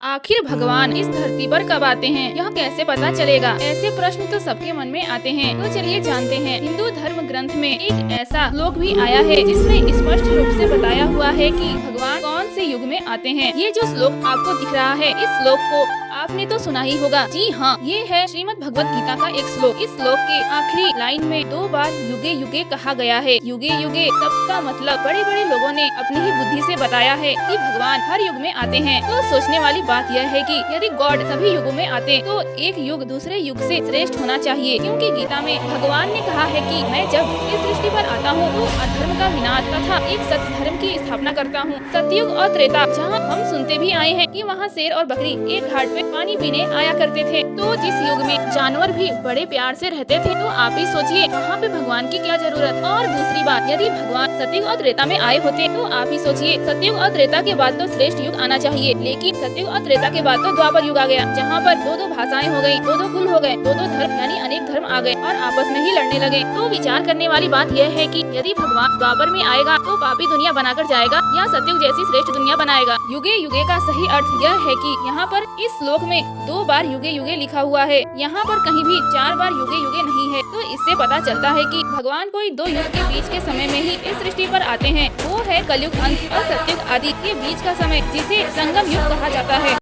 आखिर भगवान इस धरती पर कब आते हैं, यह कैसे पता चलेगा? ऐसे प्रश्न तो सबके मन में आते हैं। तो चलिए जानते हैं। हिंदू धर्म ग्रंथ में एक ऐसा श्लोक भी आया है जिसमें स्पष्ट रूप से बताया हुआ है कि भगवान कौन से युग में आते हैं। ये जो श्लोक आपको दिख रहा है, इस श्लोक को आपने तो सुना ही होगा। जी हाँ, ये है श्रीमद् भगवत गीता का एक श्लोक। इस श्लोक के आखिरी लाइन में 2 बार युगे युगे कहा गया है। युगे युगे सबका मतलब बड़े बड़े लोगों ने अपनी ही बुद्धि से बताया है कि भगवान हर युग में आते हैं। तो सोचने वाली बात यह है कि यदि गॉड सभी युगों में आते तो एक युग दूसरे युग से श्रेष्ठ होना चाहिए, क्योंकि गीता में भगवान ने कहा है कि मैं जब इस सृष्टि पर आता हूँ तो अधर्म का विनाश तथा एक सत्य धर्म की स्थापना करता हूँ। सतयुग और त्रेता, जहाँ हम सुनते भी आए हैं कि वहाँ शेर और बकरी एक घाट पे पानी पीने आया करते थे। तो जिस युग में जानवर भी बड़े प्यार से रहते थे, तो आप ही सोचिए वहाँ पे भगवान की क्या जरूरत। और दूसरी बात, यदि भगवान सतयुग और त्रेता में आए होते तो आप ही सोचिए सतयुग और त्रेता के बाद तो श्रेष्ठ युग आना चाहिए, लेकिन सतयुग और त्रेता के बाद तो द्वापर युग आ गया, जहाँ पर 2-2 भाषाएं हो गयी, 2-2 कुल हो गए, 2-2 धर्म यानी अनेक धर्म आ गए और आपस में ही लड़ने लगे। तो विचार करने वाली बात यह है कि यदि भगवान द्वापर में आएगा तो पापी दुनिया बनाकर जाएगा या सतयुग जैसी श्रेष्ठ दुनिया बनाएगा। युगे युगे का सही अर्थ यह है कि यहाँ पर इस श्लोक में 2 बार युगे युगे लिखा हुआ है, यहाँ पर कहीं भी 4 बार युगे युगे नहीं है। तो इससे पता चलता है कि भगवान कोई 2 युग के बीच के समय में ही इस सृष्टि पर आते हैं। वो है कलयुग अंत और सतयुग आदि के बीच का समय, जिसे संगम युग कहा जाता है।